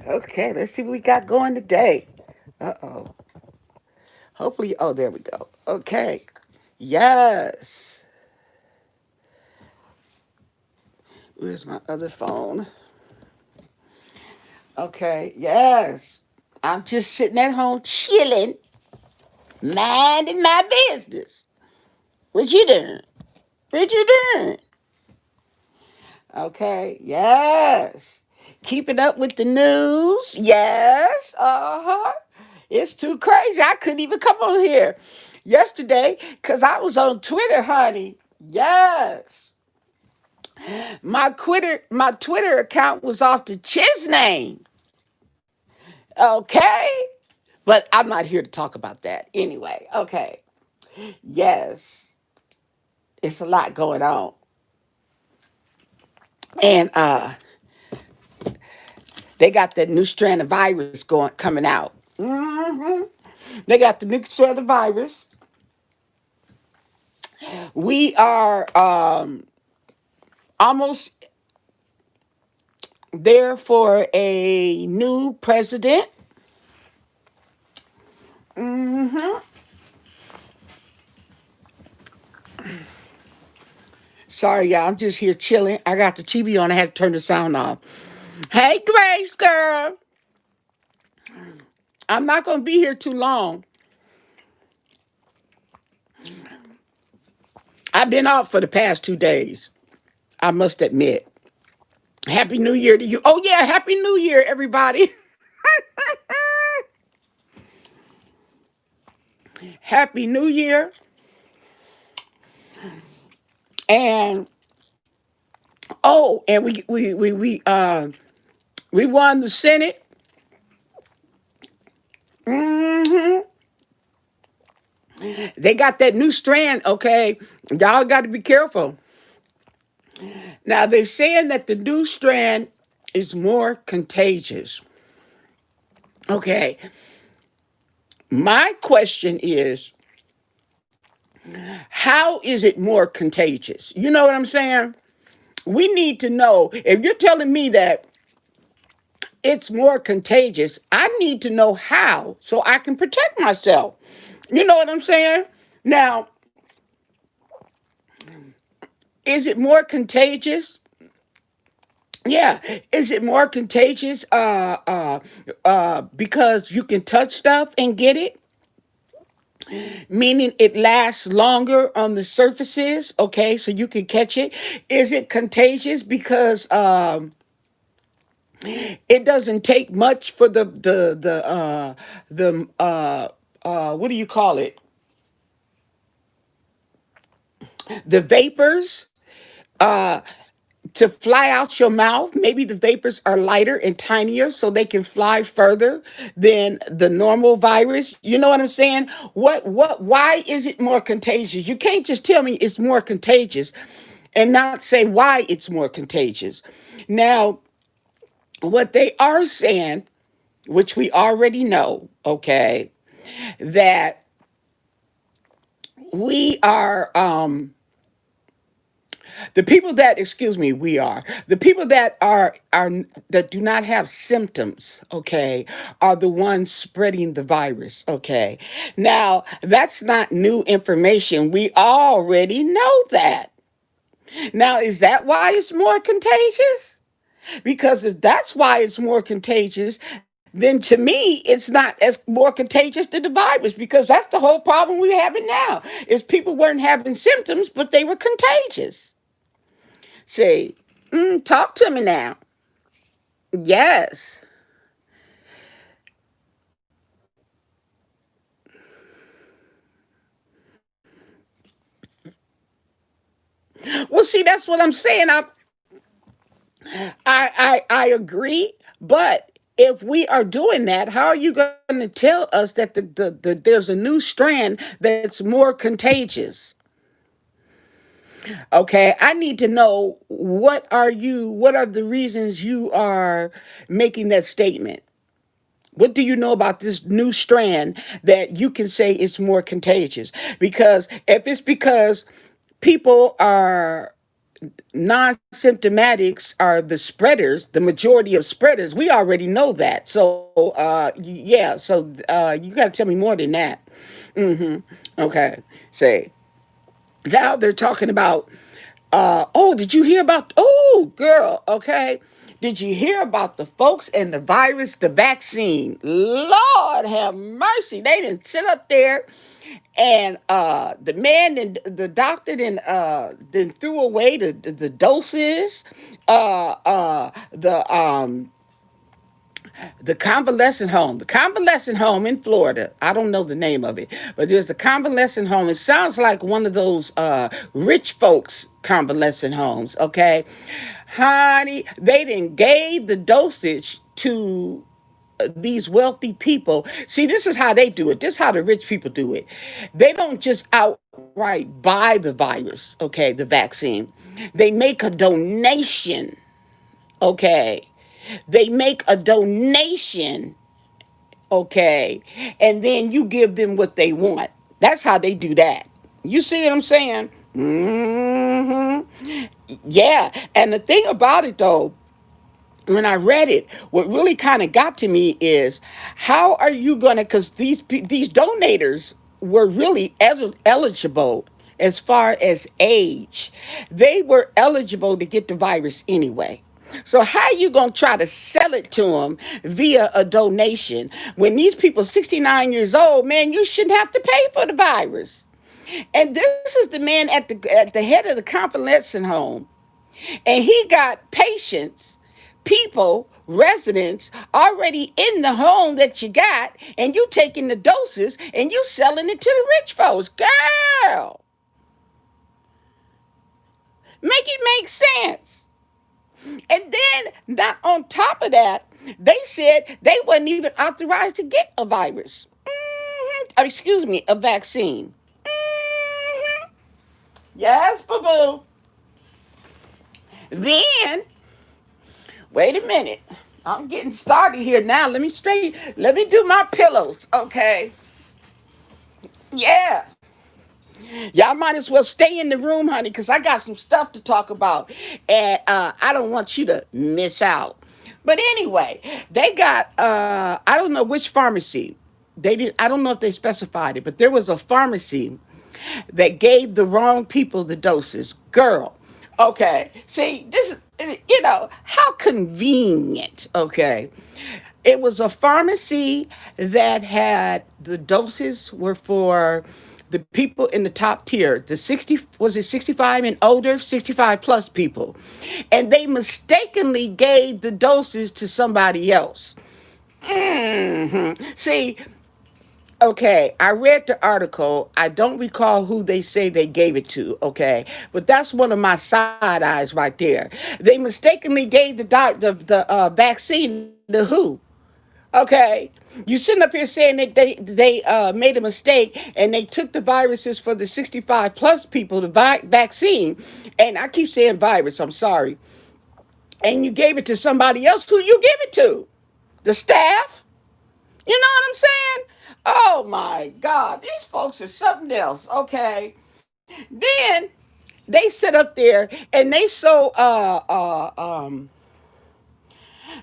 Okay, let's see what we got going today. Uh-oh. Hopefully, oh, there we go. Okay. Yes. Where's my other phone? Okay, yes. I'm just sitting at home chilling, minding my business. What you doing? What you doing? Okay, yes. Keeping up with the news. Yes. Uh-huh. It's too crazy. I couldn't even come on here yesterday because I was on Twitter, honey. Yes. My Twitter account was off the name. Okay. But I'm not here to talk about that. Anyway, okay. Yes. It's a lot going on. And they got that new strand of virus coming out. They got the new strand of virus. We are almost there for a new president. hmm Sorry, y'all. I'm just here chilling. I got the TV on. I had to turn the sound off. Hey, Grace, girl. I'm not going to be here too long. I've been off for the past 2 days. I must admit. Happy New Year to you. Oh, yeah. Happy New Year, everybody. Happy New Year. And and we won the Senate. hmm They got that new strand, okay? Y'all got to be careful. Now, they're saying that the new strand is more contagious. Okay. My question is, how is it more contagious? You know what I'm saying? We need to know. If you're telling me that it's more contagious, I need to know how so I can protect myself. You know what I'm saying? Now, is it more contagious? Yeah. Is it more contagious because you can touch stuff and get it? Meaning it lasts longer on the surfaces, okay, so you can catch it. Is it contagious because it doesn't take much for the what do you call it? The vapors uh to fly out your mouth. Maybe the vapors are lighter and tinier so they can fly further than the normal virus. You know what I'm saying? Why is it more contagious? You can't just tell me it's more contagious and not say why it's more contagious. Now, what they are saying, which we already know, okay, that we are the people that, excuse me, we are the people that are that do not have symptoms, okay, are the ones spreading the virus, okay. Now, that's not new information. We already know that. Now, is that why it's more contagious? Because if that's why it's more contagious, then to me, it's not as more contagious than the virus, because that's the whole problem we're having now. Is people weren't having symptoms, but they were contagious. See, talk to me now. Yes. Well, see, that's what I'm saying. I agree, but if we are doing that, how are you going to tell us that there's a new strand that's more contagious? Okay, I need to know what are the reasons you are making that statement? What do you know about this new strand that you can say it's more contagious? Because if it's because people are non-symptomatics are the spreaders, the majority of spreaders. We already know that. So yeah, so you got to tell me more than that. Okay, say now they're talking about. Oh, did you hear about? Oh, girl. Okay. Did you hear about the folks and the virus, the vaccine? Lord have mercy. They didn't sit up there and the man and the doctor then threw away the doses. The convalescent home in Florida. I don't know the name of it, but there's a convalescent home. It sounds like one of those rich folks convalescent homes. Okay, honey, they didn't gave the dosage to these wealthy people. See, this is how they do it. This is how the rich people do it. They don't just outright buy the virus, okay, the vaccine. They make a donation, okay. They make a donation, okay, and then you give them what they want. That's how they do that. You see what I'm saying? Yeah. And the thing about it, though, when I read it, what really kind of got to me is how are you gonna? Because these donators were really eligible as far as age. They were eligible to get the virus anyway. So how you gonna try to sell it to them via a donation when these people 69 years old? Man, you shouldn't have to pay for the virus. And this is the man at the head of the convalescent home, and he got patients, people, residents already in the home that you got, and you taking the doses and you selling it to the rich folks. Girl, make it make sense. And then, not on top of that, they said they wasn't even authorized to get a virus. Excuse me, a vaccine. Yes, boo boo. Then, wait a minute. I'm getting started here now. Let me do my pillows, okay? Yeah. Y'all might as well stay in the room, honey, because I got some stuff to talk about. And I don't want you to miss out. But anyway, they got I don't know which pharmacy. They did I don't know if they specified it, but there was a pharmacy that gave the wrong people the doses. Girl. Okay. See, this is how convenient, okay? It was a pharmacy that had the doses were for the people in the top tier, the 60 was it 65 and older, 65 plus people. And they mistakenly gave the doses to somebody else. See, okay, I read the article. I don't recall who they say they gave it to, okay? But that's one of my side eyes right there. They mistakenly gave the vaccine to who? Okay, you sitting up here saying that they made a mistake and they took the viruses for the 65 plus people, the vaccine, and I keep saying virus. I'm sorry, and you gave it to somebody else. Who you give it to? The staff? You know what I'm saying? Oh my God, these folks are something else. Okay, then they sit up there and they so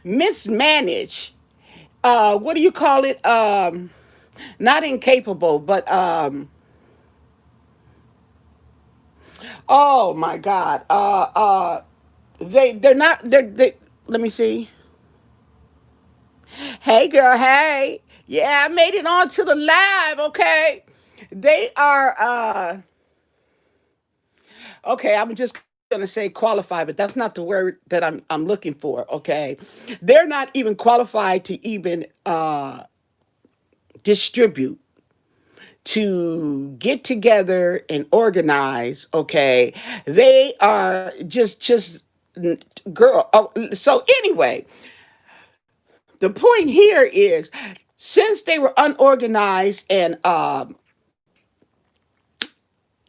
mismanage. What do you call it? Not incapable, but oh my God. They're not they let me see. Hey girl, hey. Yeah, I made it onto the live, okay? They are okay, I'm just gonna say qualified, but that's not the word that I'm looking for, okay? They're not even qualified to even distribute, to get together and organize, okay? They are just girl. Oh, so anyway, the point here is since they were unorganized and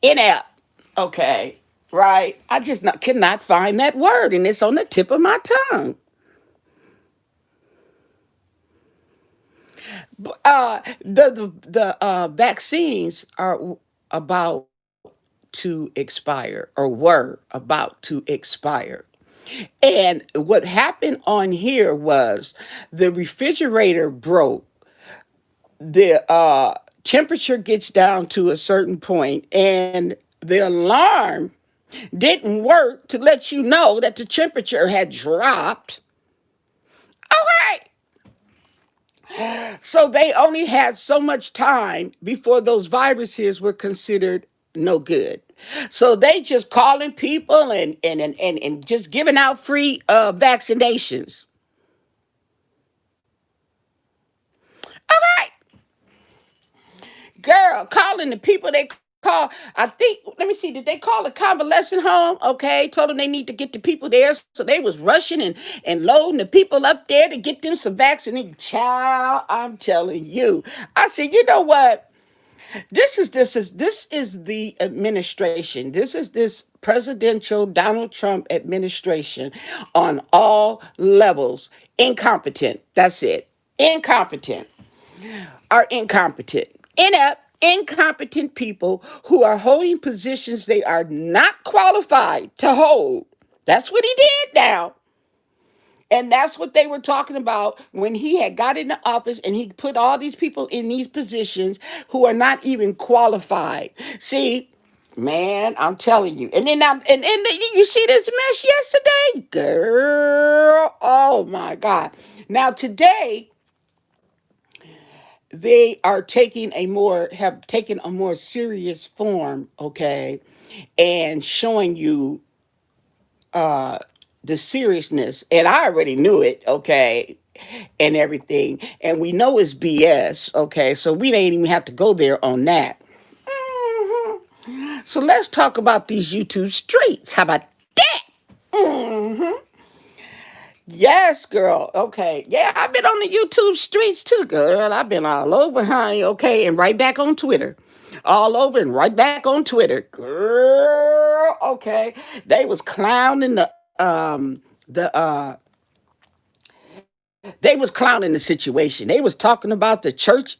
inept, okay, right? I just cannot find that word and it's on the tip of my tongue. The vaccines are about to expire or were about to expire. And what happened on here was the refrigerator broke. The temperature gets down to a certain point, and the alarm didn't work to let you know that the temperature had dropped. Okay. So they only had so much time before those viruses were considered no good. So they just calling people and just giving out free vaccinations. Okay. Girl, calling the people they call, I think, let me see, did they call a convalescent home? Okay, told them they need to get the people there. So they was rushing and loading the people up there to get them some vaccine. Child, I'm telling you. I said, you know what? This is the administration. This is this presidential Donald Trump administration on all levels. Incompetent. That's it. Incompetent are incompetent, inept, incompetent people who are holding positions they are not qualified to hold. That's what he did now. And that's what they were talking about when he had got into office and he put all these people in these positions who are not even qualified. See, man, I'm telling you. And you see this mess yesterday? Girl, oh my God. Now today, they are taking a more have taken a more serious form, okay, and showing you the seriousness. And I already knew it, okay, and everything. And we know it's BS, okay, so we didn't even have to go there on that. Mhm. So let's talk about these YouTube streets. How about that? Hmm. Yes, girl. Okay. Yeah, I've been on the YouTube streets too, girl. I've been all over, honey. Okay. And right back on Twitter. All over and right back on Twitter. Girl. Okay. They was clowning they was clowning the situation. They was talking about the church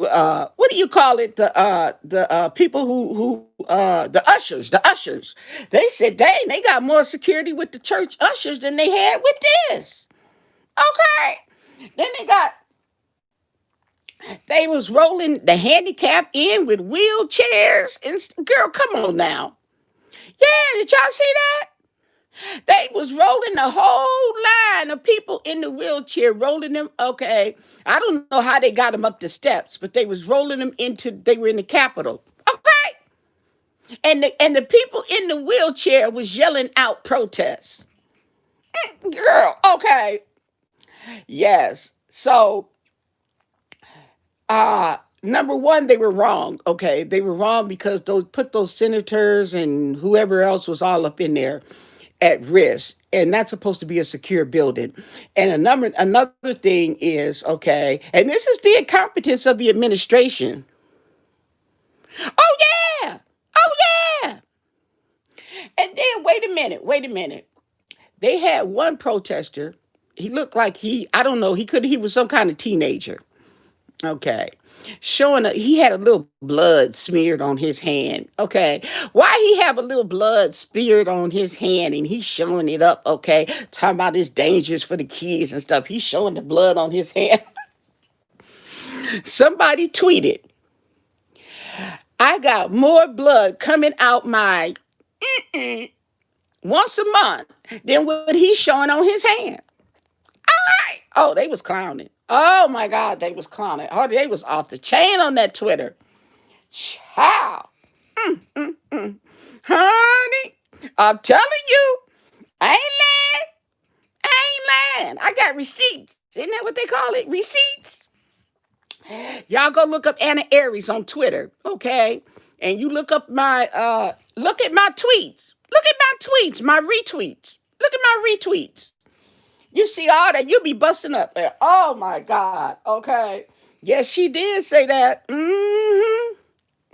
what do you call it? The people who the ushers. They said, dang, they got more security with the church ushers than they had with this. Okay. Then they was rolling the handicap in with wheelchairs. And girl, come on now. Yeah, did y'all see that? They was rolling the whole line of people in the wheelchair, rolling them. Okay, I don't know how they got them up the steps, but they was rolling them into. They were in the Capitol. Okay, and the people in the wheelchair was yelling out protests. Girl, okay, yes. So number one, they were wrong. Okay, they were wrong because those senators and whoever else was all up in there at risk, and that's supposed to be a secure building. And another thing is, okay, and this is the incompetence of the administration. Oh yeah, oh yeah. And then wait a minute. They had one protester. He looked like I don't know, he was some kind of teenager. Okay. He had a little blood smeared on his hand. Okay. Why he have a little blood smeared on his hand and he's showing it up, okay? Talking about it's dangerous for the kids and stuff. He's showing the blood on his hand. Somebody tweeted, I got more blood coming out my once a month than what he's showing on his hand. Right. Oh, they was clowning. Oh my God, they was clowning. Oh, they was off the chain on that Twitter. Child. Honey, I'm telling you, I ain't lying. I ain't lying. I got receipts. Isn't that what they call it? Receipts. Y'all go look up AnnahAries on Twitter, okay? And you look at my tweets. Look at my tweets, my retweets. Look at my retweets. You see all that, you be busting up there. Oh my God. Okay. Yes, she did say that.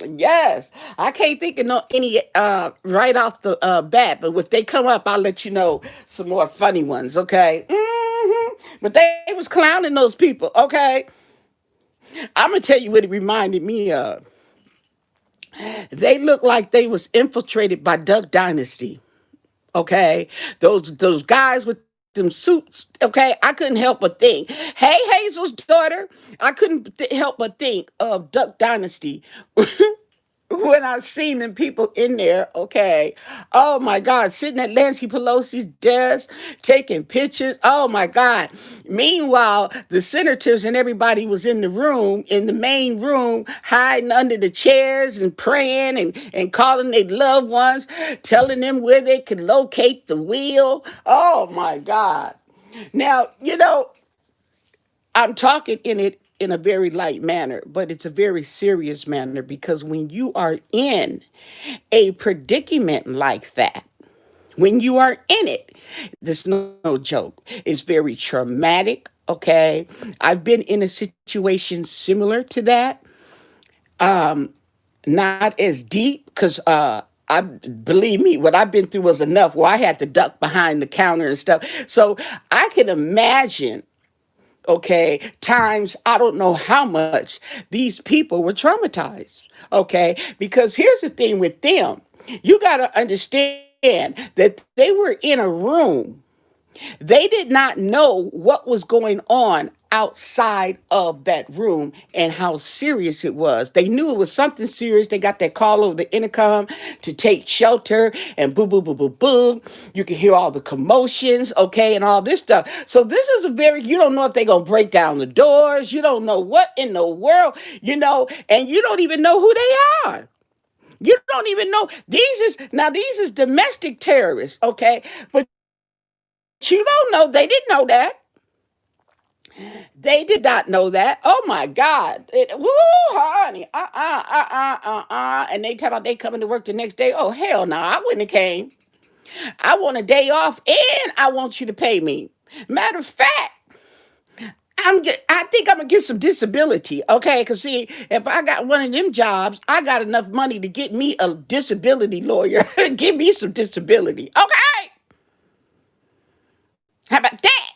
Yes. I can't think of any right off the bat, but if they come up, I'll let you know some more funny ones, okay? But they was clowning those people, okay? I'm gonna tell you what it reminded me of. They look like they was infiltrated by Duck Dynasty. Okay, those guys with them suits. Okay, I couldn't help but think, hey, Hazel's daughter. I couldn't help but think of Duck Dynasty. When I seen them people in there, okay. Oh my God, sitting at Nancy Pelosi's desk, taking pictures. Oh my God. Meanwhile, the senators and everybody was in the room, in the main room, hiding under the chairs and praying and calling their loved ones, telling them where they could locate the wheel. Oh my God. Now, I'm talking in it in a very light manner, but it's a very serious manner because when you are in a predicament like that, when you are in it, there's no joke. It's very traumatic. Okay. I've been in a situation similar to that. Not as deep because I believe me, what I've been through was enough where I had to duck behind the counter and stuff. So I can imagine, okay, times I don't know how much these people were traumatized, okay, because here's the thing with them. You got to understand that they were in a room. They did not know what was going on outside of that room and how serious it was. They knew it was something serious. They got that call over the intercom to take shelter and boo, boo, boo, boo, boo. You can hear all the commotions, okay, and all this stuff. So this is a very, you don't know if they're going to break down the doors. You don't know what in the world, and you don't even know who they are. You don't even know. These is domestic terrorists, okay? But you don't know. They didn't know that. They did not know that. Oh my God. Woo, honey. And they talk about they coming to work the next day. Oh, hell no. I wouldn't have came. I want a day off and I want you to pay me. Matter of fact, I think I'm gonna get some disability, okay? Cause see, if I got one of them jobs, I got enough money to get me a disability lawyer. Give me some disability, okay? How about that?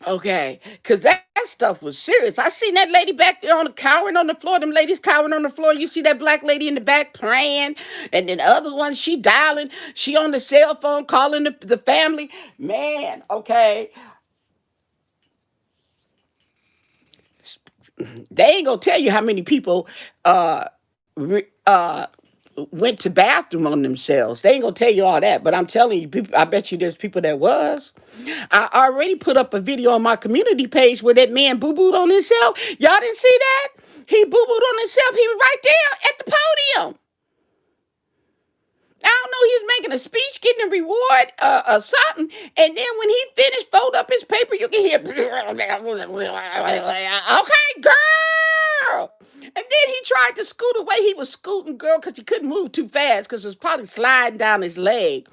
Okay, because that stuff was serious. I seen that lady back there on the cowering on the floor. Them ladies cowering on the floor. You see that black lady in the back praying, and then the other one she dialing. She on the cell phone calling the family. Man, okay, they ain't gonna tell you how many people uh re- uh went to bathroom on themselves. They ain't gonna tell you all that, but I'm telling you, people, I bet you there's people that was. I already put up a video on my community page where that man boo booed on himself. Y'all didn't see that? He boo booed on himself. He was right there at the podium. I don't know. He was making a speech, getting a reward, or something. And then when he finished, fold up his paper, you can hear, okay, girl. And then he tried to scoot away. He was scooting, girl, because he couldn't move too fast because it was probably sliding down his leg.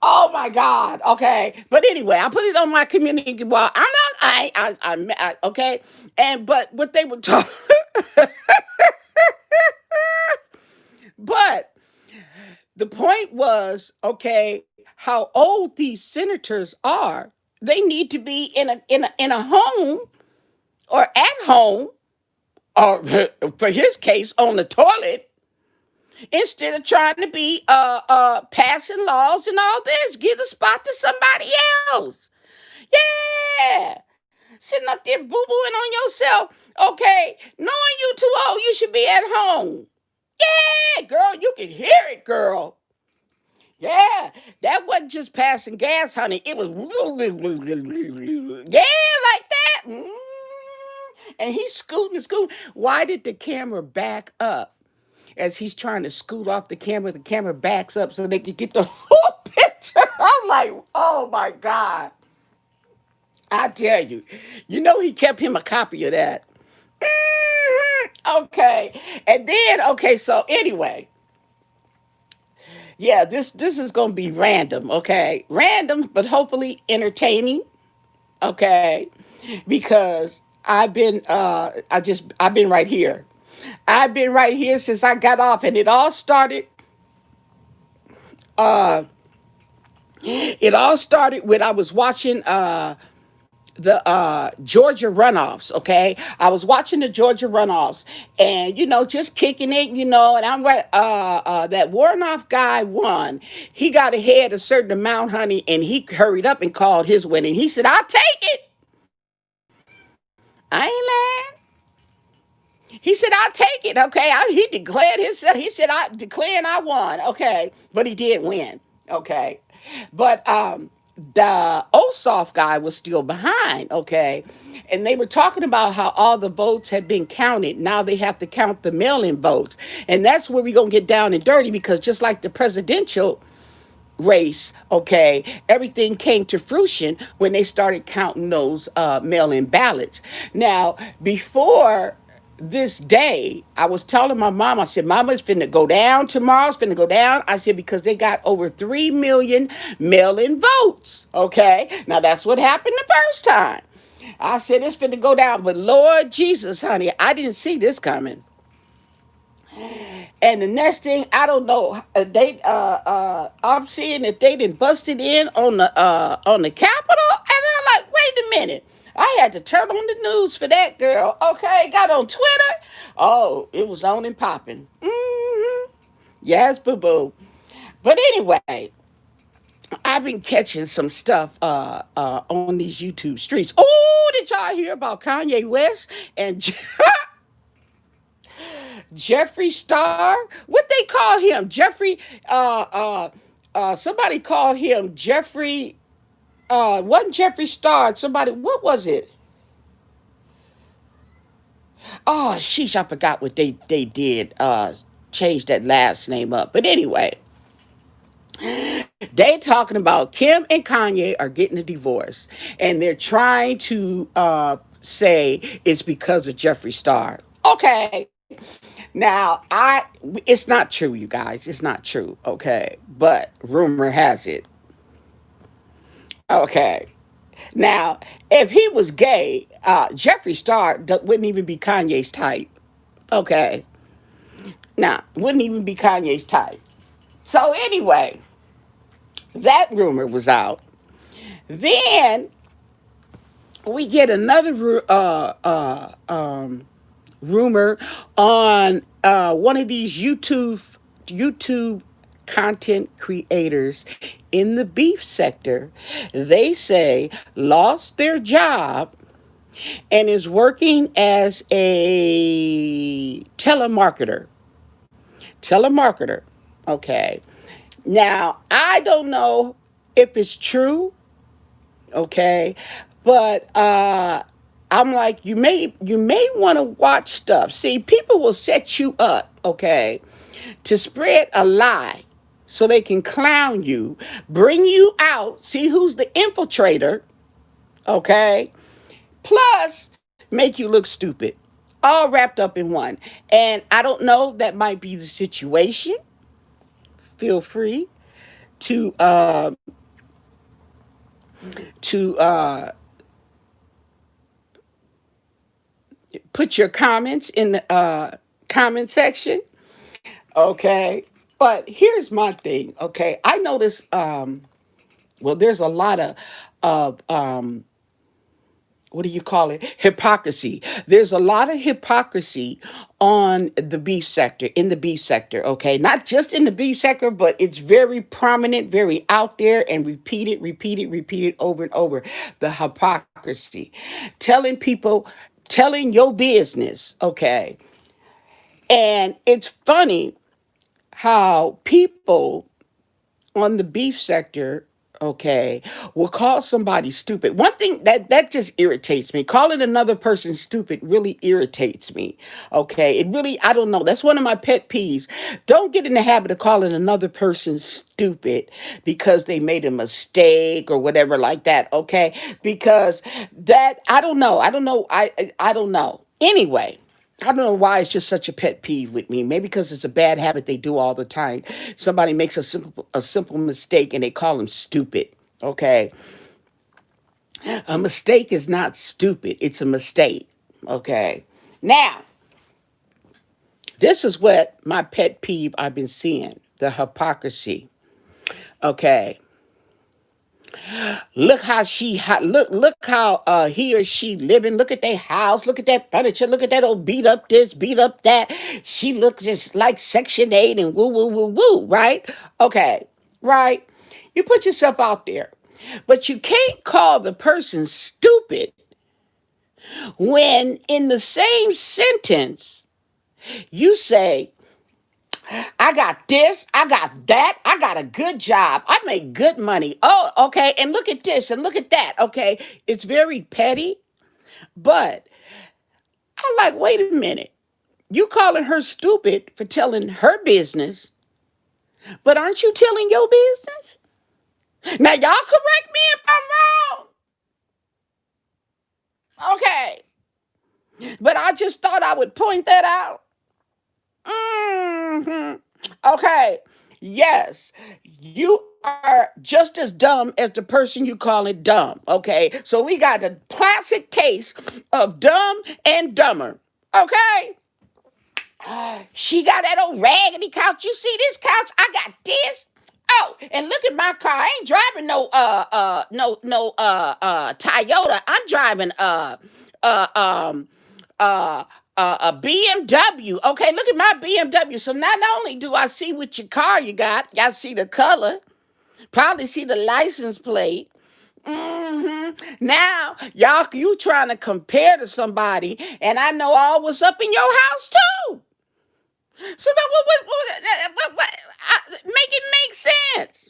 Oh my God. Okay. But anyway, I put it on my community wall. I'm not, okay. And, but what they were talking, but the point was, okay, how old these senators are. They need to be in a home or at home, or for his case, on the toilet, instead of trying to be passing laws and all this. Give a spot to somebody else. Yeah. Sitting up there boo booing on yourself. Okay. Knowing you too old, you should be at home. Yeah, girl, you can hear it, girl. Yeah, that wasn't just passing gas, honey. It was yeah, like that. And he's scooting and scooting. Why did the camera back up as he's trying to scoot off the camera? The camera backs up so they can get the whole picture. I'm like, oh my God. I tell you, he kept him a copy of that. Okay. And then, okay, so anyway, yeah, this is gonna be random, okay? Random, but hopefully entertaining, okay? Because I've been right here. I've been right here since I got off, and uh it all started when I was watching the Georgia runoffs. Okay, I was watching the Georgia runoffs, and just kicking it. And I'm like, that Warnoff guy won. He got ahead a certain amount, honey, and he hurried up and called his win. And he said, "I'll take it. I ain't lying." He said, "I'll take it." Okay, he declared himself. He said, "I declaring I won." Okay, but he did win. Okay, but the Ossoff guy was still behind. Okay, and they were talking about how all the votes had been counted. Now they have to count the mail-in votes, and that's where we're gonna get down and dirty, because just like the presidential race, okay, everything came to fruition when they started counting those mail-in ballots. Now, before this day, I was telling my mom, I said, "Mama, it's finna go down tomorrow. It's finna go down." I said, because they got over 3 million mail-in votes. Okay, now that's what happened the first time. I said, it's finna go down, but Lord Jesus, honey, I didn't see this coming. And the next thing, I don't know, I'm seeing that they done busted in on the Capitol, and I'm like, wait a minute. I had to turn on the news for that, girl. Okay, got on Twitter. Oh, it was on and popping. Yes, boo boo. But anyway, I've been catching some stuff on these YouTube streets. Oh, did y'all hear about Kanye West and Jeffree Star? What they call him? Jeffrey. Somebody called him Jeffrey. Wasn't Jeffree Star? Somebody. What was it? Oh, sheesh! I forgot what they did. Change that last name up. But anyway, they talking about Kim and Kanye are getting a divorce, and they're trying to say it's because of Jeffree Star. Okay, now, it's not true, you guys. It's not true, okay? But rumor has it. Okay. Now, if he was gay, Jeffree Star wouldn't even be Kanye's type. Okay. Now, wouldn't even be Kanye's type. So anyway, that rumor was out. Then we get another rumor on one of these YouTube content creators in the beef sector. They say lost their job and is working as a telemarketer. Okay, now I don't know if it's true. Okay, but I'm like, you may want to watch stuff. See, people will set you up, okay, to spread a lie so they can clown you, bring you out, see who's the infiltrator, okay, plus make you look stupid, all wrapped up in one. And I don't know, that might be the situation. Feel free to to put your comments in the comment section. Okay. But here's my thing. Okay. I notice, well, there's a lot of what do you call it? Hypocrisy. There's a lot of hypocrisy on the beef sector, in the beef sector, okay? Not just in the beef sector, but it's very prominent, very out there, and repeated over and over. The hypocrisy. Telling people, telling your business, okay? And it's funny how people on the beef sector, okay, will call somebody stupid. One thing that just irritates me, calling another person stupid really irritates me. Okay, it really, I don't know. That's one of my pet peeves. Don't get in the habit of calling another person stupid because they made a mistake or whatever like that. Okay, because that, I don't know. I don't know. Anyway, I don't know why it's just such a pet peeve with me. Maybe because it's a bad habit they do all the time. Somebody makes a simple mistake and they call them stupid. Okay, a mistake is not stupid. It's a mistake. Okay. Now, this is what my pet peeve I've been seeing: the hypocrisy. Okay. Look how he or she living. Look at their house. Look at that furniture. Look at that old beat up this, beat up that. She looks just like Section 8 and woo woo woo woo, right? Okay, right? You put yourself out there. But you can't call the person stupid when in the same sentence you say, I got this, I got that, I got a good job, I make good money. Oh, okay, and look at this and look at that. Okay, it's very petty, but I'm like, wait a minute. You calling her stupid for telling her business, but aren't you telling your business? Now, y'all correct me if I'm wrong. Okay, but I just thought I would point that out. hmm Okay. Yes. You are just as dumb as the person you call it dumb. Okay. So we got a classic case of dumb and dumber. Okay. She got that old raggedy couch. You see this couch? I got this. Oh, and look at my car. I ain't driving no Toyota. I'm driving uh um uh a BMW. Okay, look at my BMW. So not only do I see what your car you got, I see the color, probably see the license plate. Now, y'all, you trying to compare to somebody, and I know all what's up in your house too. So now, make it make sense.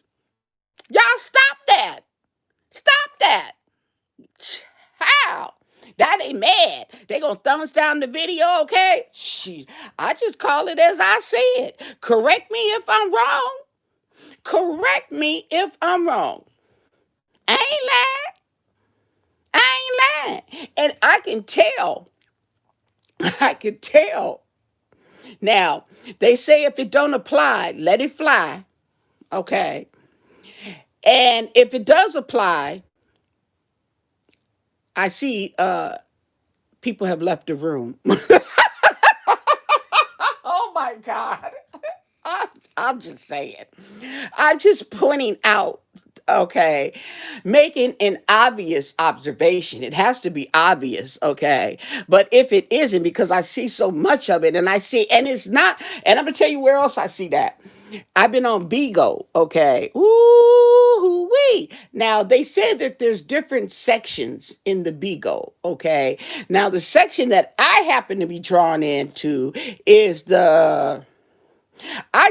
Y'all stop that. Stop that. How? That ain't mad. They gonna thumbs down the video, okay? She, I just call it as I say it. Correct me if I'm wrong. Correct me if I'm wrong. I ain't lying. I ain't lying. And I can tell. I can tell. Now, they say if it don't apply, let it fly. Okay. And if it does apply, I see people have left the room. Oh my God. I, I'm just saying. I'm just pointing out, okay, making an obvious observation. It has to be obvious, okay? But if it isn't, because I see so much of it and I see, and it's not, and I'm going to tell you where else I see that. I've been on BigO, okay? Ooh, wee. Now, they said that there's different sections in the BigO, okay? Now, the section that I happen to be drawn into is I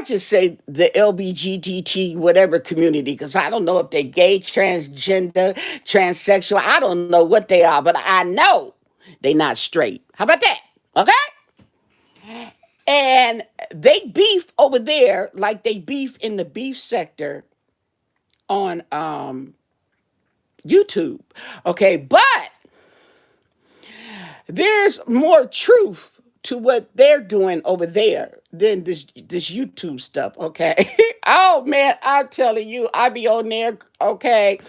just say the LBGTT whatever community because I don't know if they're gay, transgender, transsexual. I don't know what they are, but I know they not straight. How about that? Okay? And they beef over there like they beef in the beef sector on YouTube. Okay, but there's more truth to what they're doing over there than this YouTube stuff, okay? Oh man, I'm telling you, I be on there, okay?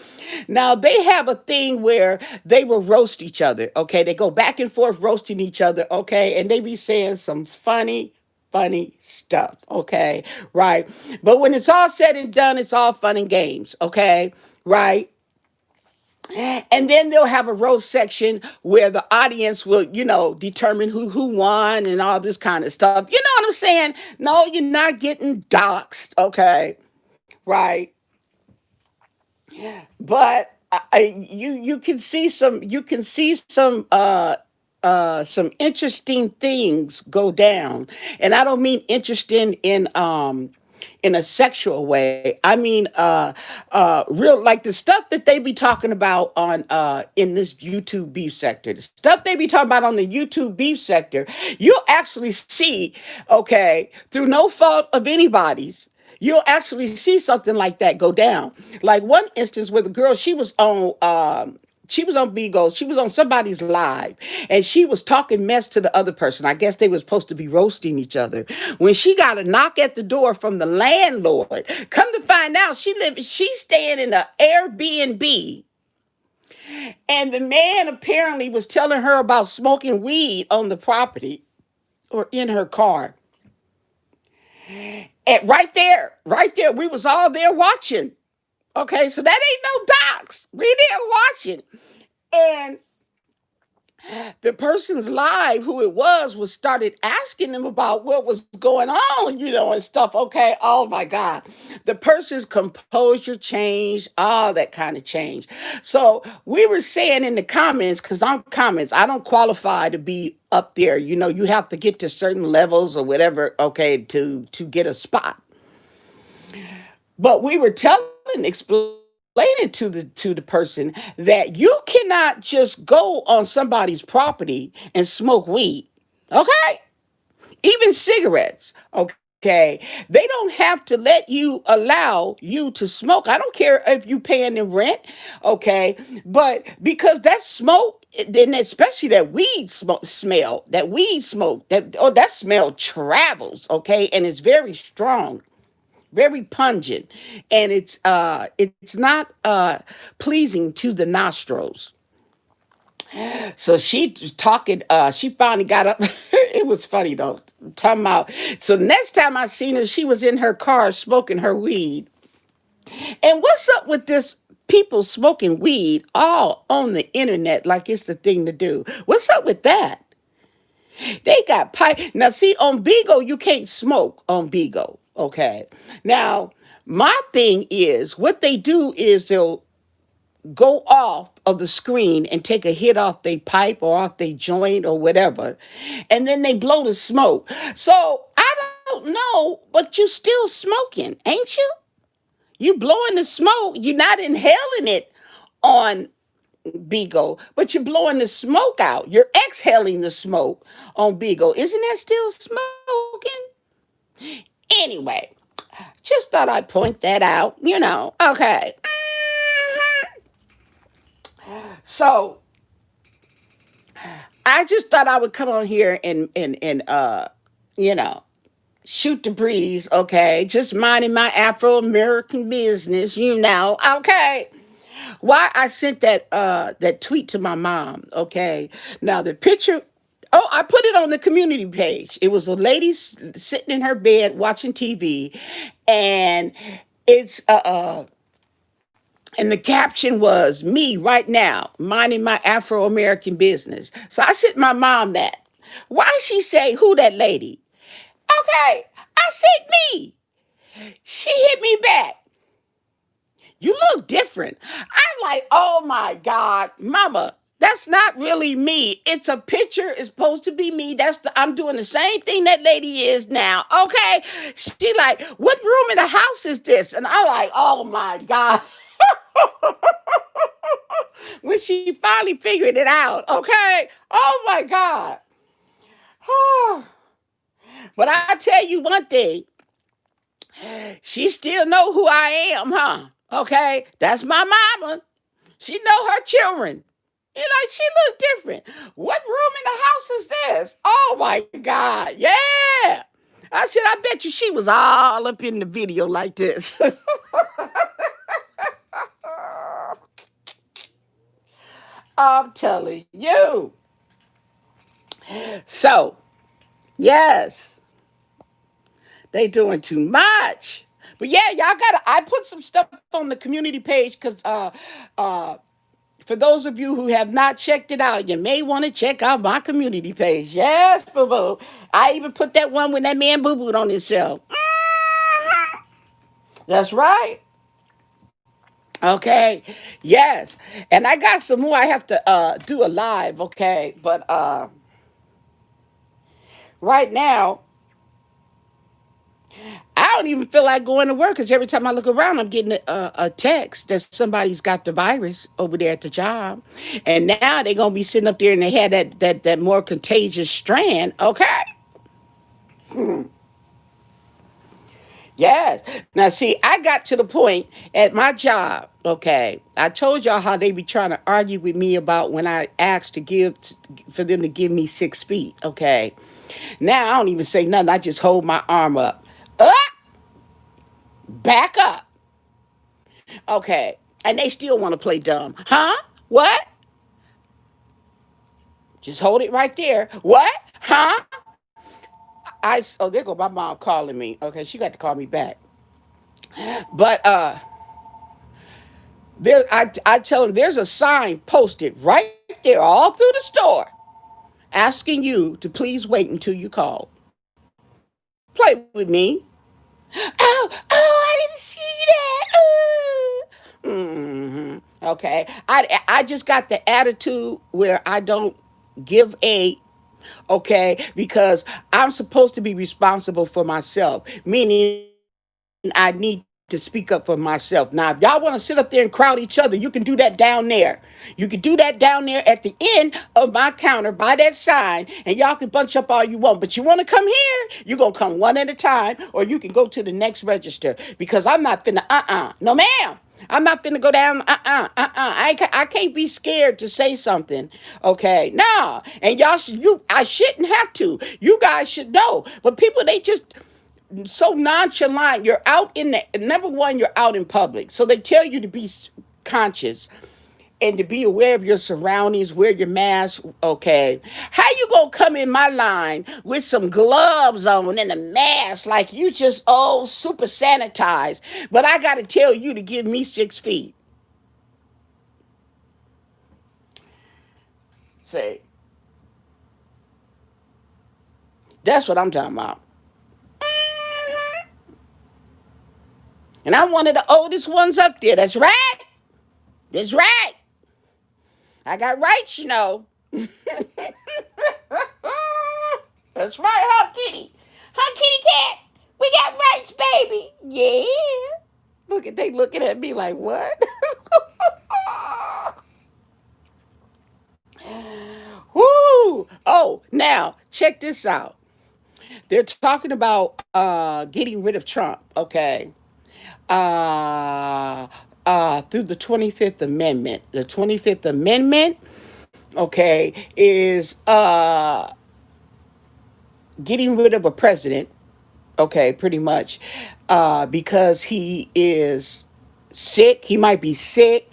Now they have a thing where they will roast each other, okay? They go back and forth roasting each other, okay? And they be saying some funny stuff, okay? Right? But when it's all said and done, it's all fun and games, okay? Right? And then they'll have a roast section where the audience will, determine who won and all this kind of stuff. You know what I'm saying? No, you're not getting doxxed, okay? Right? But you can see some interesting things go down, and I don't mean interesting in a sexual way. I mean real like the stuff that they be talking about on in this YouTube beef sector. The stuff they be talking about on the YouTube beef sector, you'll actually see, okay, through no fault of anybody's. You'll actually see something like that go down. Like one instance where the girl, she was on BigO. She was on somebody's live, and she was talking mess to the other person. I guess they were supposed to be roasting each other. When she got a knock at the door from the landlord, come to find out, she's staying in an Airbnb, and the man apparently was telling her about smoking weed on the property or in her car. And right there, we was all there watching. Okay, so that ain't no box. We didn't watch it. And the person's live, who it was started asking them about what was going on, and stuff. Okay. Oh my God. The person's composure changed, all that kind of change. So we were saying in the comments, because I'm comments, I don't qualify to be up there. You have to get to certain levels or whatever, okay, to get a spot. But we were explaining to the person that you cannot just go on somebody's property and smoke weed. Okay? Even cigarettes. Okay. They don't have to allow you to smoke. I don't care if you paying them rent. Okay. But because that smoke, then especially that weed smoke, that smell travels, okay, and it's very strong, very pungent, and it's not pleasing to the nostrils. So she was talking, she finally got up. It was funny though, talking about. So next time I seen her, she was in her car smoking her weed. And what's up with this people smoking weed all on the internet like it's the thing to do? What's up with that? They got pipe. Now, see, on BigO, you can't smoke on BigO. Okay. Now, my thing is, what they do is they'll go off of the screen and take a hit off their pipe or off their joint or whatever, and then they blow the smoke. So I don't know, but you still smoking, ain't you? You blowing the smoke. You're not inhaling it on BigO, but you're blowing the smoke out. You're exhaling the smoke on BigO. Isn't that still smoking? Anyway, just thought I'd point that out, Okay. So I just thought I would come on here and you know, shoot the breeze, okay? Just minding my Afro-American business, okay? Why I sent that tweet to my mom, okay? Now the picture, oh, I put it on the community page. It was a lady sitting in her bed watching TV, and it's and the caption was me right now minding my Afro-American business. So I sent my mom that. Why she say who that lady? Okay, I said me. She hit me back. You look different. I'm like, oh my God, mama, that's not really me. It's a picture. It's supposed to be me. I'm doing the same thing that lady is now. Okay. She like, what room in the house is this? And I'm like, oh my God. When she finally figured it out. Okay. Oh my God. But I tell you one thing. She still know who I am, huh? Okay. That's my mama. She know her children. She look different. What room in the house is this? Oh my God. Yeah. I said, I bet you she was all up in the video like this. I'm telling you. So, yes, they doing too much. But yeah, I put some stuff on the community page because uh for those of you who have not checked it out, you may want to check out my community page. Yes, boo boo. I even put that one when that man boo booed on himself. That's right. Okay. Yes. And I got some more I have to do a live, okay? But right now, I don't even feel like going to work because every time I look around, I'm getting a text that somebody's got the virus over there at the job, and now they're gonna be sitting up there and they had that more contagious strand. Okay, yes. Now see, I got to the point at my job. Okay, I told y'all how they be trying to argue with me about when I asked for them to give me 6 feet. Okay, now I don't even say nothing. I just hold my arm up, back up. Okay. And they still want to play dumb. Huh? What? Just hold it right there. What? Huh? Oh, there go my mom calling me. Okay, she got to call me back. But I tell them there's a sign posted right there all through the store asking you to please wait until you call. Play with me. Oh, I didn't see that. Okay. I just got the attitude where I don't give a okay, because I'm supposed to be responsible for myself, meaning I need to speak up for myself. Now, if y'all want to sit up there and crowd each other, you can do that down there. You can do that down there at the end of my counter by that sign, and y'all can bunch up all you want. But you want to come here, you're going to come one at a time, or you can go to the next register, because I'm not finna, no ma'am. I'm not finna go down. I can't be scared to say something. Okay, nah. And y'all should, I shouldn't have to. You guys should know. But people, they just so nonchalant. You're out in the number one. You're out in public, so they tell you to be conscious and to be aware of your surroundings, wear your mask. Okay, how you gonna come in my line with some gloves on and a mask like you just super sanitized? But I gotta tell you to give me 6 feet. Say, that's what I'm talking about. And I'm one of the oldest ones up there. That's right. That's right. I got rights, you know. That's right, huh, kitty? Huh, kitty cat? We got rights, baby. Yeah. They looking at me like, what? Woo! Oh, now check this out. They're talking about getting rid of Trump. Okay, through the 25th Amendment. The 25th Amendment, okay, is getting rid of a president, okay, pretty much, because he is sick. He might be sick.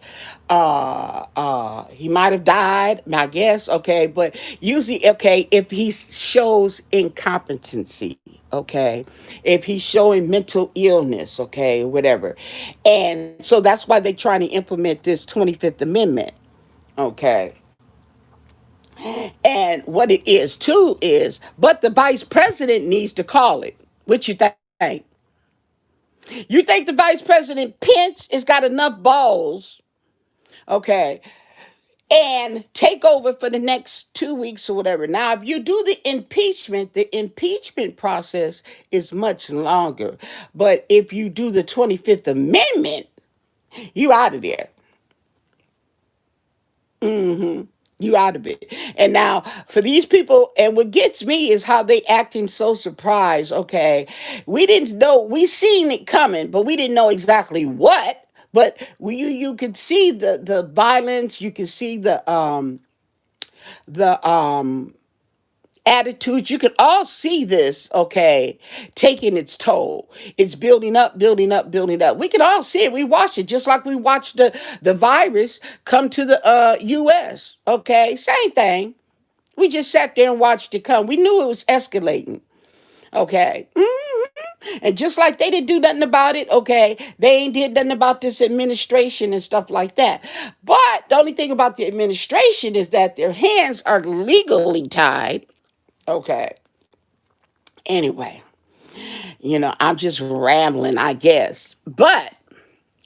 He might have died, I guess. Okay, but usually, okay, if he shows incompetency, okay, if he's showing mental illness, okay, whatever, and so that's why they're trying to implement this 25th Amendment, okay. And what it is too is, but the vice president needs to call it. What you think? You think the vice president Pence has got enough balls, okay, and take over for the next 2 weeks or whatever? Now, if you do the impeachment process is much longer. But if you do the 25th Amendment, you out of there. You out of it. And now for these people, and what gets me is how they acting so surprised. Okay, we didn't know, we seen it coming, but we didn't know exactly what. But you could see the violence, you could see the attitudes. You can all see this, okay, taking its toll. It's building up, building up, building up. We can all see it. We watched it just like we watched the virus come to the US. Okay, same thing. We just sat there and watched it come. We knew it was escalating. Okay. And just like they didn't do nothing about it, okay, they ain't did nothing about this administration and stuff like that. But the only thing about the administration is that their hands are legally tied. Okay. Anyway, I'm just rambling, I guess. But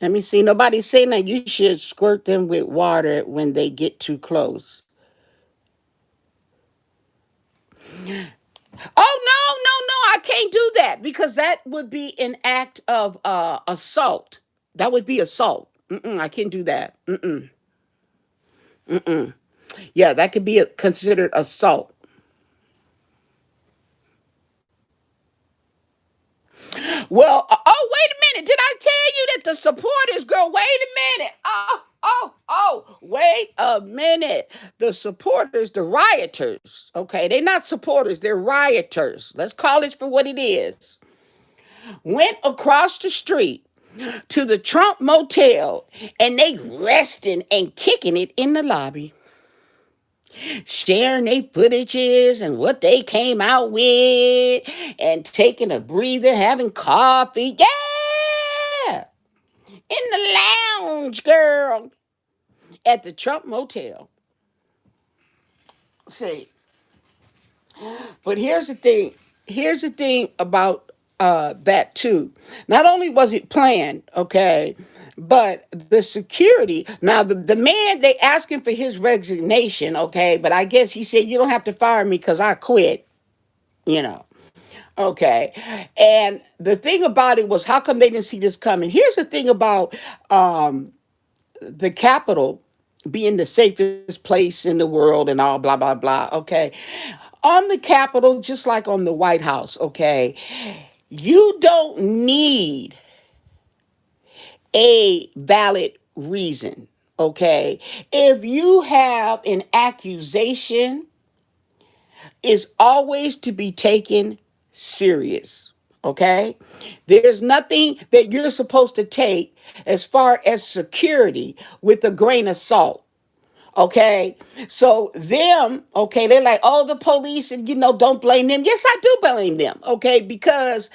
let me see. Nobody's saying that you should squirt them with water when they get too close. Oh, no, no, no. I can't do that because that would be an act of assault. That would be assault. I can't do that. Yeah, that could be considered assault. Well, wait a minute. Did I tell you that the supporters, girl? Wait a minute. Wait a minute. The supporters, the rioters, okay, they're not supporters, they're rioters. Let's call it for what it is. Went across the street to the Trump motel and they resting and kicking it in the lobby, sharing their footages and what they came out with and taking a breather, having coffee. Yeah. in the lounge, girl, at the Trump Motel. See, but here's the thing. Here's the thing about that too. Not only was it planned, okay, but the security. Now the man they asking for his resignation, okay, but I guess he said you don't have to fire me because I quit. You know, okay. And the thing about it was, how come they didn't see this coming? Here's the thing about the Capitol being the safest place in the world and all blah blah blah. Okay, on the Capitol, just like on the White House, okay, you don't need a valid reason. Okay, if you have an accusation, it's always to be taken serious. Okay, there's nothing that you're supposed to take as far as security with a grain of salt. Okay, so them, okay, they're like, oh, the police, and don't blame them. Yes, I do blame them, okay, because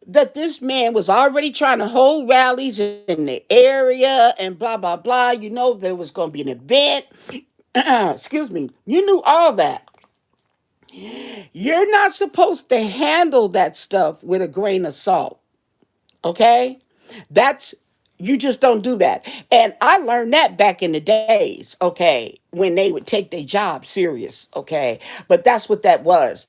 that this man was already trying to hold rallies in the area and blah blah blah. There was going to be an event. Excuse me. You knew all that. You're not supposed to handle that stuff with a grain of salt. Okay? That's you just don't do that. And I learned that back in the days, okay, when they would take their job serious, okay? But that's what that was.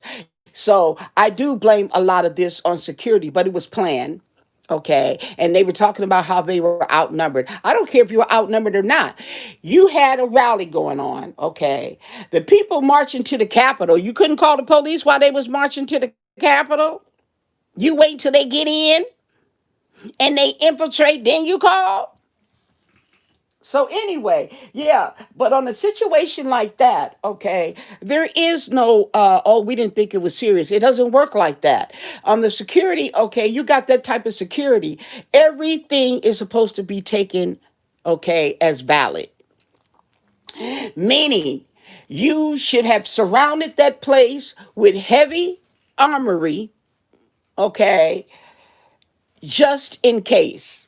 So I do blame a lot of this on security, but it was planned. Okay. And they were talking about how they were outnumbered. I don't care if you were outnumbered or not. You had a rally going on. Okay. The people marching to the Capitol, you couldn't call the police while they was marching to the Capitol. You wait till they get in and they infiltrate, then you call. So anyway, yeah, but on a situation like that, okay, there is no oh, we didn't think it was serious. It doesn't work like that. On the security, okay, you got that type of security. Everything is supposed to be taken, okay, as valid. Meaning you should have surrounded that place with heavy armory, okay, just in case.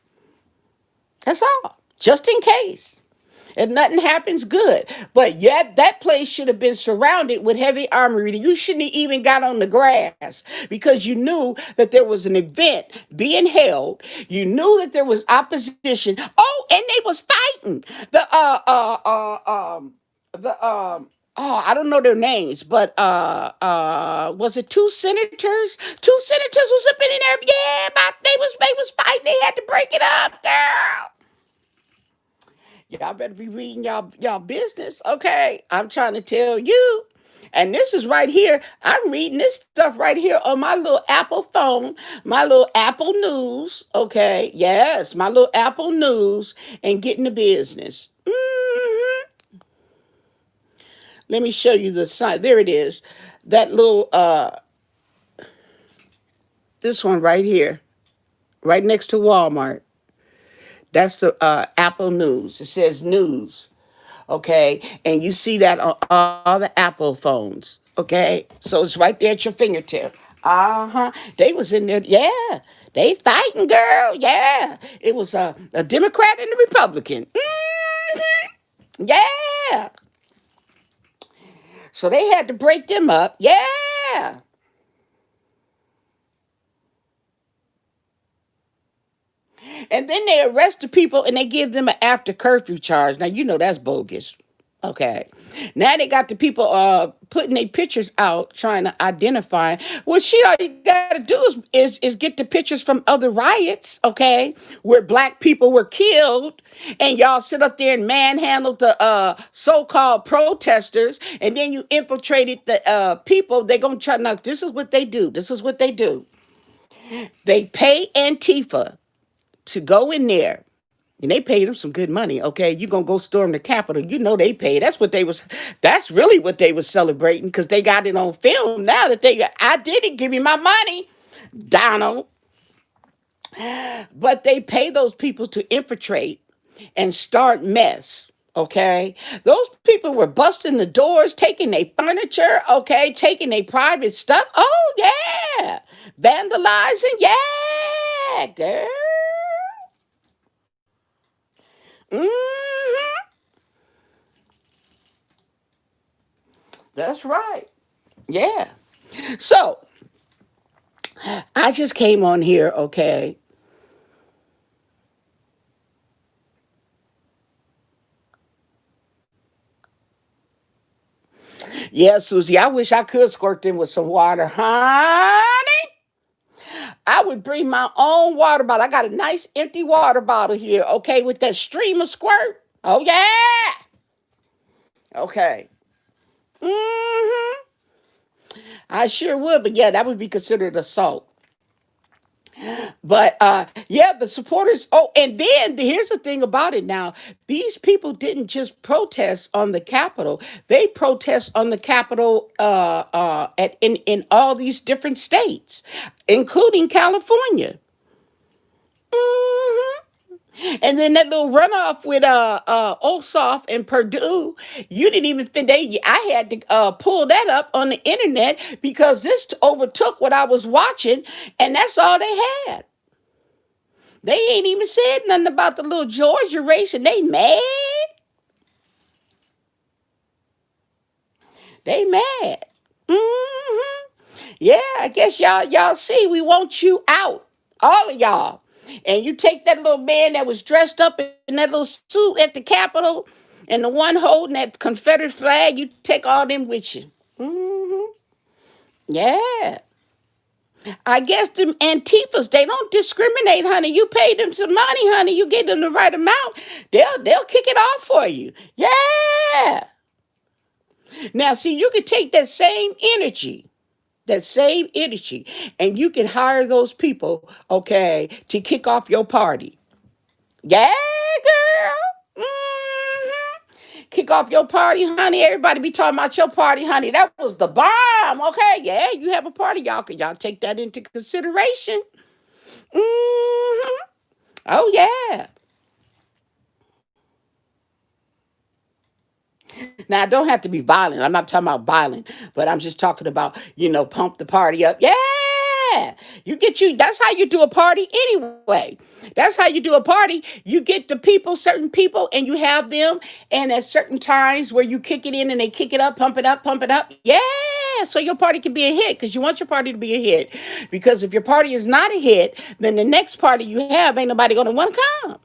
That's all. Just in case. If nothing happens, good. But yet that place should have been surrounded with heavy armory. You shouldn't have even got on the grass because you knew that there was an event being held. You knew that there was opposition. Oh, and they was fighting. Oh, I don't know their names, but was it two senators? Two senators was up in there. Yeah, they was fighting. They had to break it up, girl. Y'all better be reading y'all business, okay? I'm trying to tell you. And this is right here. I'm reading this stuff right here on my little Apple phone, my little Apple News, okay? Yes, my little Apple News, and getting the business. Let me show you the sign. There it is. That little this one right here, right next to Walmart. That's the Apple News. It says news. Okay, and you see that on all the Apple phones. Okay, so it's right there at your fingertip. Uh-huh. They was in there. Yeah, they fighting, girl. Yeah, it was a Democrat and a Republican. Yeah, so they had to break them up. Yeah. And then they arrest the people and they give them an after curfew charge. Now you know that's bogus. Okay. Now they got the people putting their pictures out trying to identify. Well, shit, all you gotta do is get the pictures from other riots, okay, where black people were killed, and y'all sit up there and manhandled the so-called protesters, and then you infiltrated the people. They're gonna try now. This is what they do. This is what they do. They pay Antifa to go in there. And they paid them some good money. Okay, you gonna go storm the Capitol? You know they paid. That's what they was. That's really what they was celebrating because they got it on film. Now that I didn't give you my money, Donald. But they pay those people to infiltrate and start mess. Okay, those people were busting the doors, taking their furniture. Okay, taking their private stuff. Oh yeah, vandalizing. Yeah, girl. That's right. Yeah. So I just came on here, okay. Yeah, Susie, I wish I could squirt them with some water. Honey, I would bring my own water bottle. I got a nice empty water bottle here, okay, with that stream of squirt. Oh, yeah. Okay. Mm-hmm. I sure would, but yeah, that would be considered assault. But yeah, the supporters. Oh, and then here's the thing about it now. These people didn't just protest on the Capitol. They protest on the Capitol in all these different states, including California. Mhm. And then that little runoff with Ossoff and Purdue, you didn't even think they. I had to pull that up on the internet because this overtook what I was watching, and that's all they had. They ain't even said nothing about the little Georgia race, and they mad. They mad. Hmm. Yeah, I guess y'all see we want you out, all of y'all. And you take that little man that was dressed up in that little suit at the Capitol, and the one holding that Confederate flag. You take all them with you. Hmm. Yeah. I guess them Antifas, they don't discriminate, honey. You pay them some money, honey. You get them the right amount, they'll kick it off for you. Yeah. Now, see, you can take that same energy, and you can hire those people, okay, to kick off your party. Yeah, girl. Kick off your party, honey. Everybody be talking about your party, honey. That was the bomb. Okay, yeah, you have a party, y'all. Can y'all take that into consideration? Hmm. Oh yeah. Now, I don't have to be violent. I'm not talking about violent, but I'm just talking about, pump the party up. Yeah. That's how you do a party anyway. That's how you do a party. You get the people, certain people, and you have them, and at certain times where you kick it in and they kick it up, pump it up, pump it up. Yeah. So your party can be a hit because you want your party to be a hit. Because if your party is not a hit, then the next party you have ain't nobody going to want to come.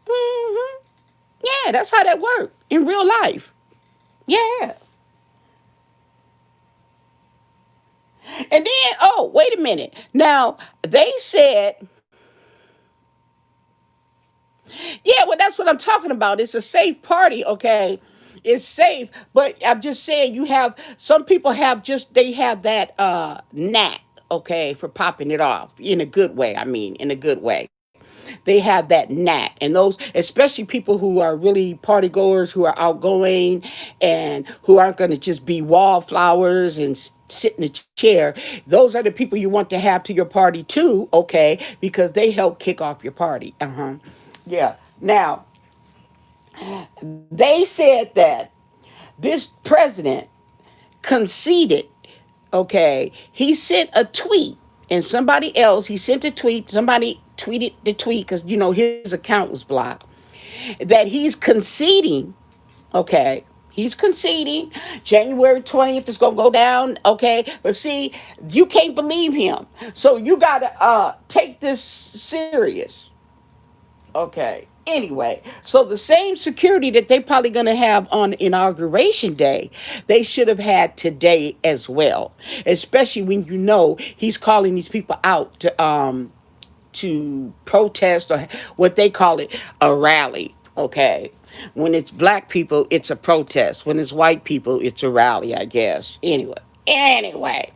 Hmm. Yeah, that's how that works in real life. Yeah. And then, oh, wait a minute. Now, they said, yeah, well, that's what I'm talking about. It's a safe party, okay? It's safe, but I'm just saying you have some people they have that knack, okay, for popping it off in a good way. I mean, in a good way. They have that knack, and those, especially people who are really party goers, who are outgoing and who aren't going to just be wallflowers and sit in a chair. Those are the people you want to have to your party too, okay, because they help kick off your party. Uh-huh. Yeah. Now, they said that this president conceded, okay, he sent a tweet, and he sent a tweet, somebody tweeted the tweet because, his account was blocked, that he's conceding, okay, he's conceding January 20th is going to go down, okay, but see, you can't believe him, so you got to take this serious. Okay. Anyway, so the same security that they probably going to have on inauguration day, they should have had today as well. Especially when he's calling these people out to protest, or what they call it, a rally. Okay. When it's black people, it's a protest. When it's white people, it's a rally, I guess. Anyway,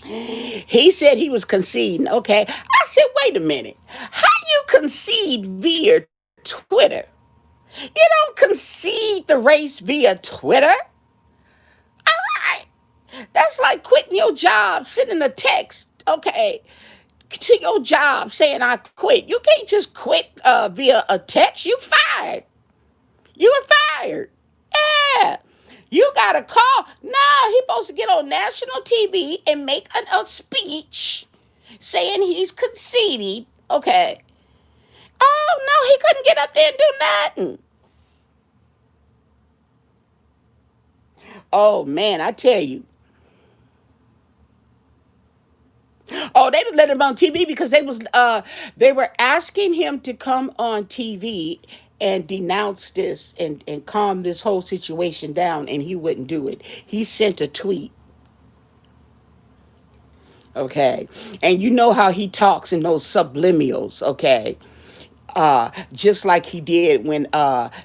he said he was conceding. Okay. I said, wait a minute. How you concede via Twitter? You don't concede the race via Twitter. All right. That's like quitting your job, sending a text, okay, to your job saying I quit. You can't just quit via a text. You fired. You were fired. Yeah. You got a call. No, he's supposed to get on national TV and make a speech saying he's conceding. Okay. Oh, no, he couldn't get up there and do nothing. Oh man, I tell you. Oh, they didn't let him on TV because they were asking him to come on TV and denounce this and calm this whole situation down, and he wouldn't do it. He sent a tweet. Okay. And you know how he talks in those subliminals, okay? Just like he did when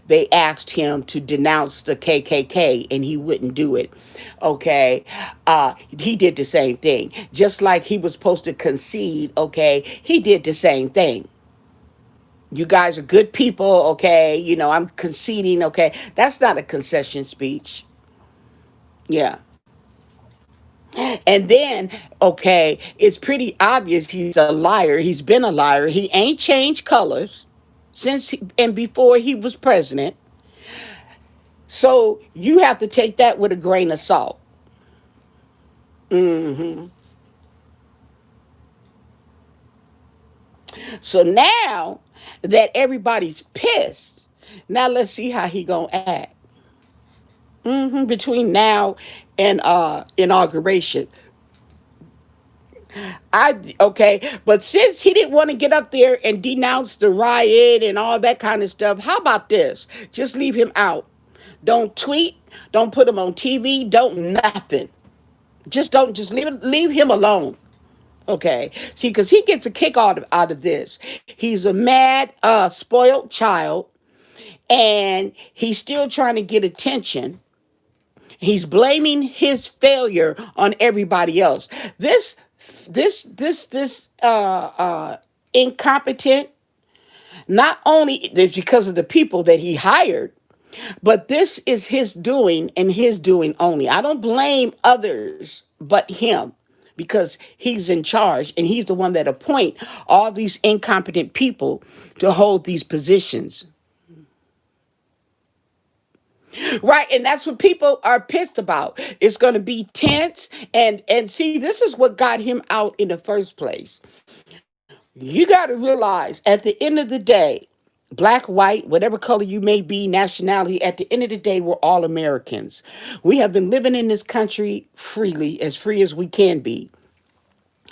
they asked him to denounce the KKK and he wouldn't do it. Okay, he did the same thing. Just like he was supposed to concede. Okay, he did the same thing. You guys are good people. Okay, I'm conceding. Okay, that's not a concession speech. Yeah. And then, okay, it's pretty obvious he's a liar. He's been a liar. He ain't changed colors and before he was president. So you have to take that with a grain of salt. Hmm. So now that everybody's pissed, now let's see how he gonna act. Between now and inauguration. But since he didn't want to get up there and denounce the riot and all that kind of stuff, how about this? Just leave him out. Don't tweet. Don't put him on TV. Don't nothing. Just leave him alone. Okay. See, because he gets a kick out of this. He's a mad, spoiled child, and he's still trying to get attention. He's blaming his failure on everybody else. This incompetent, not only is because of the people that he hired, but this is his doing and his doing only. I don't blame others but him because he's in charge and he's the one that appoint all these incompetent people to hold these positions. Right, and that's what people are pissed about. It's going to be tense and see, this is what got him out in the first place. You got to realize at the end of the day, black, white, whatever color you may be, nationality, at the end of the day, we're all Americans. We have been living in this country freely, as free as we can be.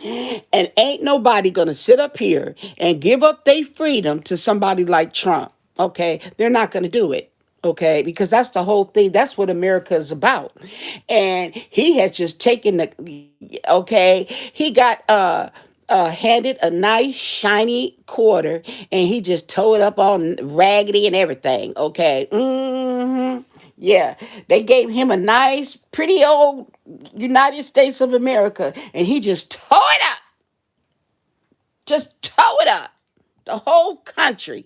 And ain't nobody going to sit up here and give up their freedom to somebody like Trump. Okay? They're not going to do it. Okay? Because that's the whole thing. That's what America is about. And he has just taken okay, he got, handed a nice shiny quarter and he just tore it up all raggedy and everything. Okay. Yeah. They gave him a nice, pretty old United States of America and he just tore it up. Just tore it up. The whole country.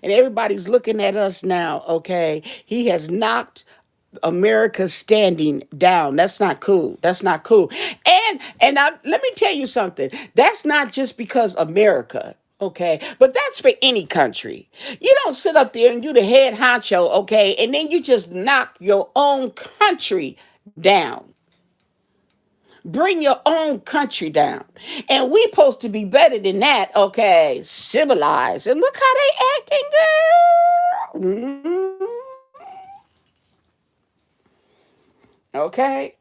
And everybody's looking at us now. Okay. He has knocked America standing down. That's not cool. That's not cool. Let me tell you something. That's not just because America, okay, but that's for any country. You don't sit up there and you the head honcho, okay, and then you just knock your own country down. Bring your own country down. And we supposed to be better than that, okay? Civilized. And look how they acting, girl. Okay.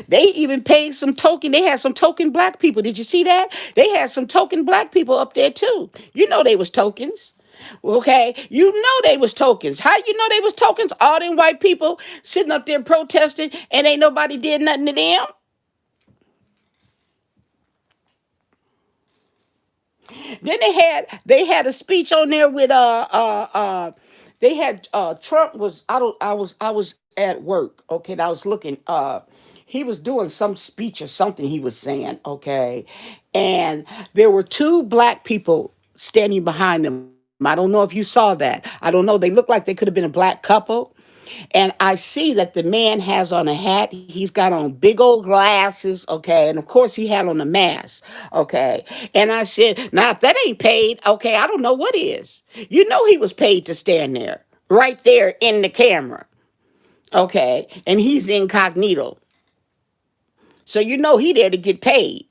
They even paid some token. They had some token black people. Did you see that? They had some token black people up there too. You know they was tokens. Okay. You know they was tokens. How you know they was tokens? All them white people sitting up there protesting and ain't nobody did nothing to them. Then they had a speech on there with they had Trump was I was at work, okay, and I was looking he was doing some speech or something he was saying, okay, and there were two black people standing behind them. I don't know if you saw that. I don't know. They looked like they could have been a black couple. And I see that the man has on a hat. He's got on big old glasses, okay, and of course he had on a mask, okay. And I said, now if that ain't paid, okay, I don't know what is. You know he was paid to stand there, right there in the camera, okay, and he's incognito, so you know he there to get paid.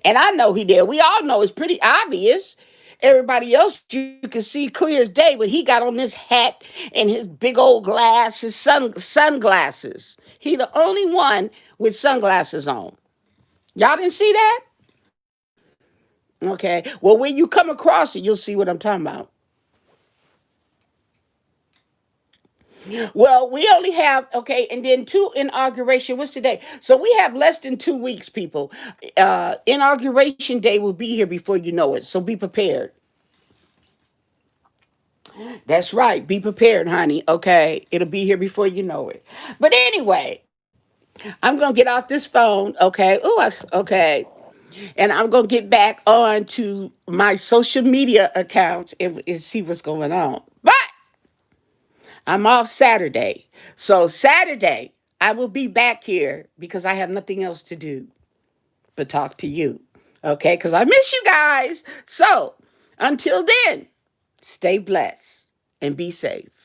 And I know he there. We all know it's pretty obvious. Everybody else you can see clear as day, but he got on this hat and his big old glass, his sunglasses. He the only one with sunglasses on. Y'all didn't see that? Okay. Well, when you come across it, you'll see what I'm talking about. Well, we only have, okay, and then two inauguration. What's today? So we have less than 2 weeks, people. Inauguration day will be here before you know it. So be prepared. That's right. Be prepared, honey. Okay. It'll be here before you know it. But anyway, I'm going to get off this phone. Okay. Okay. And I'm going to get back on to my social media accounts and see what's going on. But I'm off Saturday. So Saturday, I will be back here because I have nothing else to do but talk to you. Okay? Because I miss you guys. So until then, stay blessed and be safe.